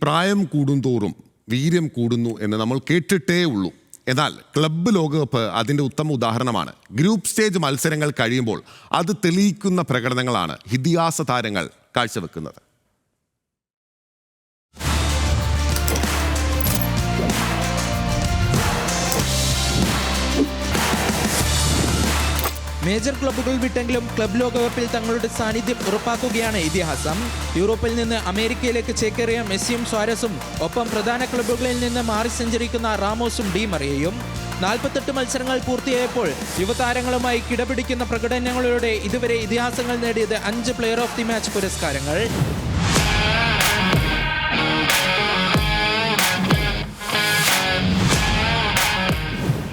പ്രായം കൂടുന്തോറും വീര്യം കൂടുന്നു എന്ന് നമ്മൾ കേട്ടിട്ടേ ഉള്ളൂ. എന്നാൽ ക്ലബ്ബ് ലോകകപ്പ് അതിൻ്റെ ഉത്തമ ഉദാഹരണമാണ്. ഗ്രൂപ്പ് സ്റ്റേജ് മത്സരങ്ങൾ കഴിയുമ്പോൾ അത് തെളിയിക്കുന്ന പ്രകടനങ്ങളാണ് ഇതിഹാസ താരങ്ങൾ കാഴ്ചവെക്കുന്നത്. മേജർ ക്ലബ്ബുകൾ വിട്ടെങ്കിലും ക്ലബ് ലോകകപ്പിൽ തങ്ങളുടെ സാന്നിധ്യം ഉറപ്പാക്കുകയാണ് ഇതിഹാസം. യൂറോപ്പിൽ നിന്ന് അമേരിക്കയിലേക്ക് ചേക്കേറിയ മെസ്സിയും സ്വാരസും ഒപ്പം പ്രധാന ക്ലബ്ബുകളിൽ നിന്ന് മാറി സഞ്ചരിക്കുന്ന റാമോസും ഡി മറിയയും 48 മത്സരങ്ങൾ പൂർത്തിയായപ്പോൾ യുവതാരങ്ങളുമായി കിടപിടിക്കുന്ന പ്രകടനങ്ങളിലൂടെ ഇതുവരെ ഇതിഹാസങ്ങൾ നേടിയത് 5 പ്ലെയർ ഓഫ് ദി മാച്ച് പുരസ്കാരങ്ങൾ.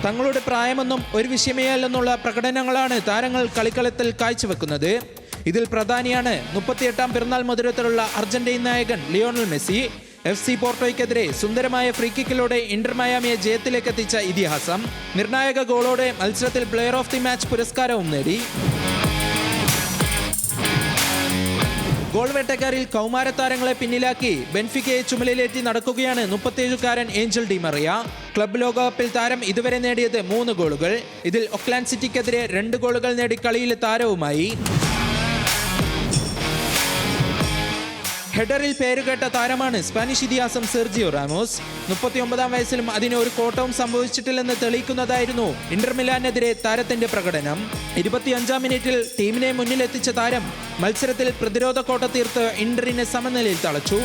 തങ്ങളുടെ പ്രായമൊന്നും ഒരു വിഷയമേ അല്ലെന്നുള്ള പ്രകടനങ്ങളാണ് താരങ്ങൾ കളിക്കളത്തിൽ കാഴ്ചവെക്കുന്നത്. ഇതിൽ പ്രധാനിയാണ് 38ാം പിറന്നാൾ മധുരത്തിലുള്ള അർജന്റീൻ നായകൻ ലിയോണൽ മെസ്സി. FC പോർട്ടോയ്ക്കെതിരെ സുന്ദരമായ ഫ്രീ കിക്കിലൂടെ ഇന്റർ മയാമിയെ ജയത്തിലേക്ക് എത്തിച്ച ഇതിഹാസം നിർണായക ഗോളോടെ മത്സരത്തിൽ പ്ലെയർ ഓഫ് ദി മാച്ച് പുരസ്കാരവും നേടി. ഗോൾ വേട്ടക്കാരിൽ കൗമാര താരങ്ങളെ പിന്നിലാക്കി ബെൻഫിക്കയെ ചുമലിലേറ്റി നടക്കുകയാണ് 37-കാരൻ ഏഞ്ചൽ ഡി മറിയ. ക്ലബ് ലോകകപ്പിൽ താരം ഇതുവരെ നേടിയത് 3 ഗോളുകൾ. ഇതിൽ ഒക്ലാൻഡ് സിറ്റിക്കെതിരെ 2 ഗോളുകൾ നേടി കളിയിലെ താരവുമായി. ഹെഡറിൽ പേരുകേട്ട താരമാണ് സ്പാനിഷ് ഇതിഹാസം സെർജിയോ റാമോസ്. 39ാം വയസ്സിലും അതിന് ഒരു കോട്ടവും സംഭവിച്ചിട്ടില്ലെന്ന് തെളിയിക്കുന്നതായിരുന്നു ഇന്റർ മിലാനെതിരെ താരത്തിന്റെ പ്രകടനം. 25ാം മിനിറ്റിൽ ടീമിനെ മുന്നിലെത്തിച്ച താരം മത്സരത്തിൽ പ്രതിരോധ കോട്ട തീർത്ത് ഇന്ററിനെ സമനിലയിൽ തളച്ചു.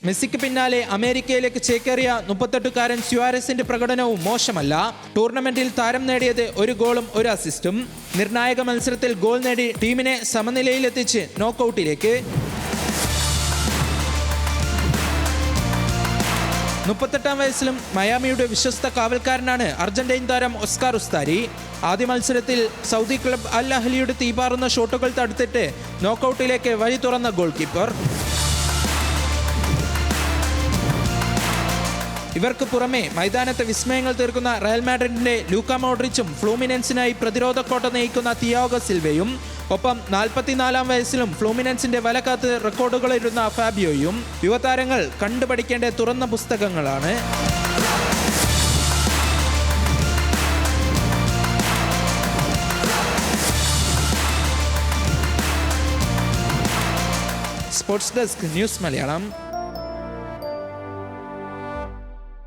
മെസ്സിക്ക് പിന്നാലെ അമേരിക്കയിലേക്ക് ചേക്കേറിയ 38-കാരൻ സ്വാരസിന്റെ പ്രകടനവും മോശമല്ല. ടൂർണമെന്റിൽ താരം നേടിയത് 1 ഗോളും 1 അസിസ്റ്റും. നിർണായക മത്സരത്തിൽ ഗോൾ നേടി ടീമിനെ സമനിലയിലെത്തിച്ച് നോക്കൌട്ടിലേക്ക്. 38ാം വയസ്സിലും മയാമിയുടെ വിശ്വസ്ത കാവൽക്കാരനാണ് അർജന്റീൻ താരം ഒസ്കാർ ഉസ്താരി. ആദ്യ മത്സരത്തിൽ സൗദി ക്ലബ് അൽ അഹ്ലിയുടെ തീപാറുന്ന ഷോട്ടുകൾ തടുത്തിട്ട് നോക്കൌട്ടിലേക്ക് വഴി തുറന്ന ഗോൾ കീപ്പർ. ഇവർക്ക് പുറമെ മൈതാനത്തെ വിസ്മയങ്ങൾ തീർക്കുന്ന റയൽ മാഡ്രിഡിന്റെ ലൂക്ക മോഡ്രിച്ചും ഫ്ലൂമിനൻസിനായി പ്രതിരോധ കോട്ട നയിക്കുന്ന തിയാഗോ സിൽവയും ഒപ്പം 44ാം വയസ്സിലും ഫ്ലൂമിനൻസിന്റെ വല കാത്ത് റെക്കോർഡുകളിടുന്ന ഫാബിയോയും യുവതാരങ്ങൾ കണ്ടുപഠിക്കേണ്ട തുറന്ന പുസ്തകങ്ങളാണ്. Sports desk news Malayalam.